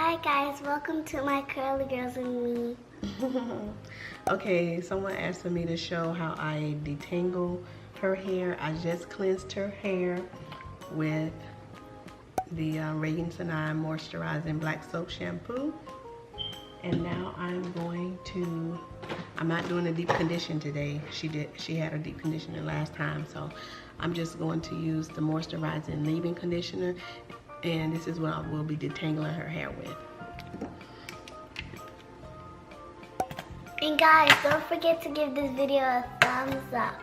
Hi guys, welcome to my Curly Girls and Me. Okay, someone asked me to show how I detangle her hair. I just cleansed her hair with the Ransom moisturizing black soap shampoo. And now I'm not doing a deep condition today. She had a deep conditioner last time, so I'm just going to use the moisturizing leave-in conditioner, and this is what I will be detangling her hair with. And guys, don't forget to give this video a thumbs up.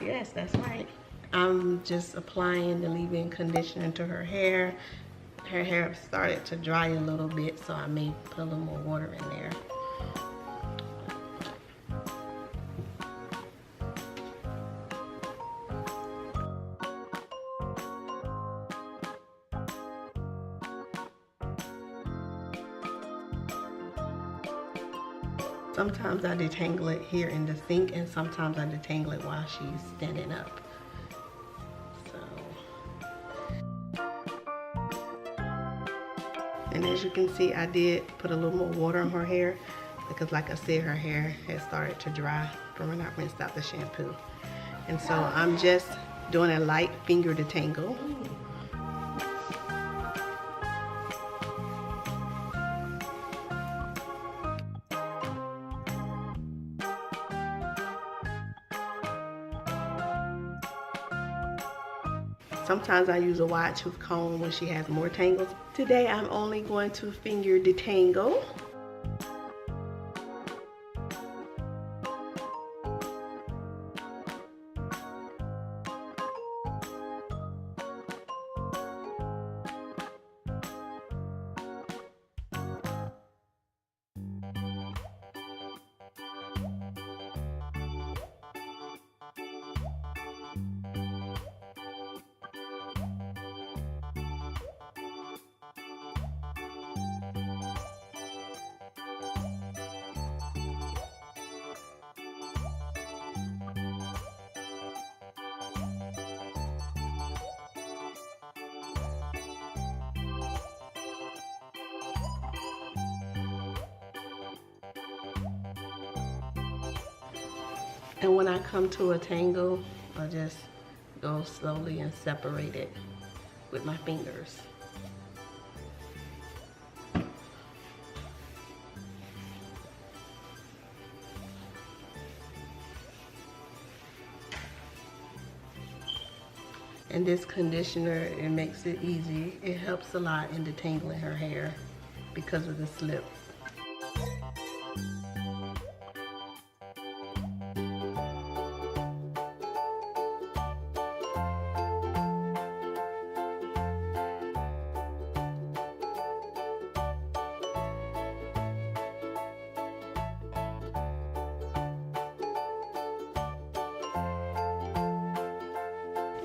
Yes, that's right. I'm just applying the leave-in conditioner to her hair. Her hair started to dry a little bit, so I may put a little more water in there. Sometimes I detangle it here in the sink, and sometimes I detangle it while she's standing up. And as you can see, I did put a little more water on her hair because, like I said, her hair has started to dry from when I rinsed out the shampoo. And so I'm just doing a light finger detangle. Sometimes I use a wide tooth comb when she has more tangles. Today I'm only going to finger detangle. And when I come to a tangle, I'll just go slowly and separate it with my fingers. And this conditioner, it makes it easy. It helps a lot in detangling her hair because of the slip.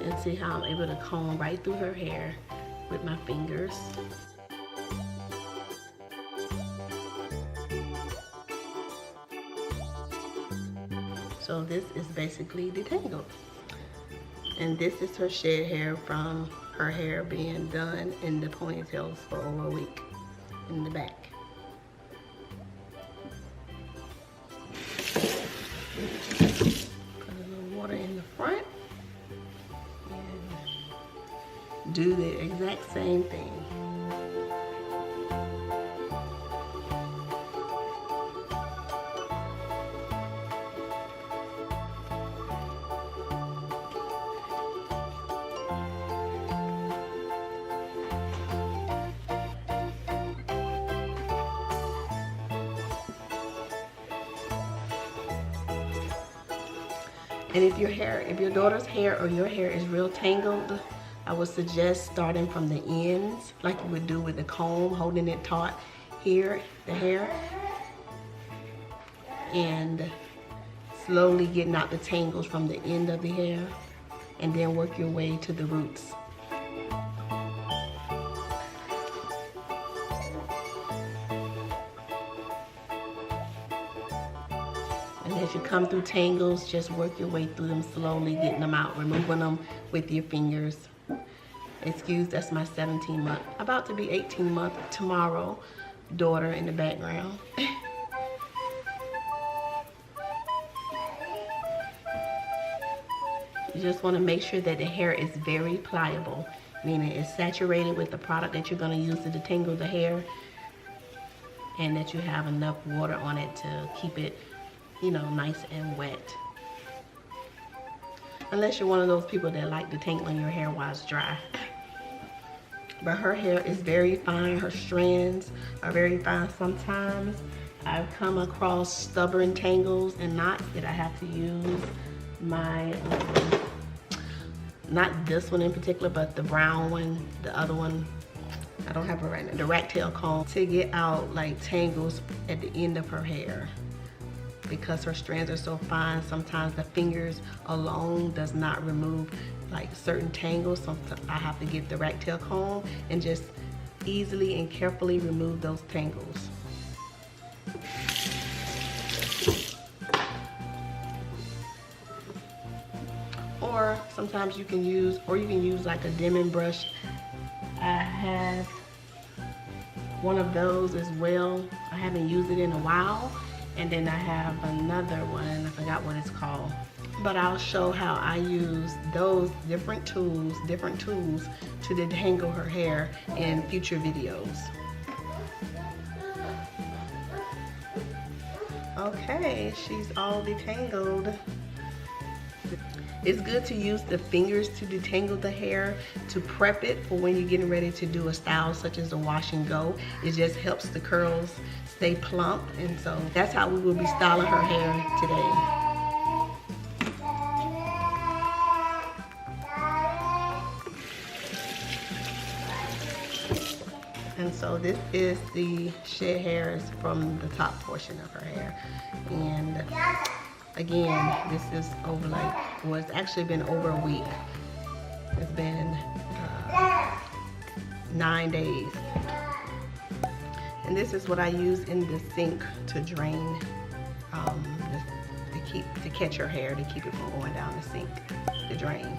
And see how I'm able to comb right through her hair with my fingers. So this is basically detangled. And this is her shed hair from her hair being done in the ponytails for over a week in the back. Put a little water in the front. Do the exact same thing. And if your daughter's hair or your hair is real tangled, I would suggest starting from the ends, like you would do with the comb, holding it taut here, the hair, and slowly getting out the tangles from the end of the hair, and then work your way to the roots. And as you come through tangles, just work your way through them slowly, getting them out, removing them with your fingers. Excuse, that's my 17-month, about to be 18-month tomorrow daughter in the background. You just want to make sure that the hair is very pliable, meaning it's saturated with the product that you're going to use to detangle the hair, and that you have enough water on it to keep it, you know, nice and wet. Unless you're one of those people that like detangling your hair while it's dry. But her hair is very fine. Her strands are very fine. Sometimes I've come across stubborn tangles and knots that I have to use my, not this one in particular, but the brown one, the other one, I don't have it right now, the rat tail comb, to get out like tangles at the end of her hair. Because her strands are so fine, sometimes the fingers alone does not remove like certain tangles. Sometimes I have to get the rat tail comb and just easily and carefully remove those tangles. Or sometimes you can use, like a dimming brush. I have one of those as well. I haven't used it in a while. And then I have another one, I forgot what it's called. But I'll show how I use those different tools to detangle her hair in future videos. Okay, she's all detangled. It's good to use the fingers to detangle the hair to prep it for when you're getting ready to do a style such as a wash and go. It just helps the curls stay plump, and so that's how we will be styling her hair today. And so this is the shed hairs from the top portion of her hair. And again, this is over like, well, it's actually been over a week. It's been 9 days. And this is what I use in the sink to drain, to catch her hair, to keep it from going down the sink, to drain.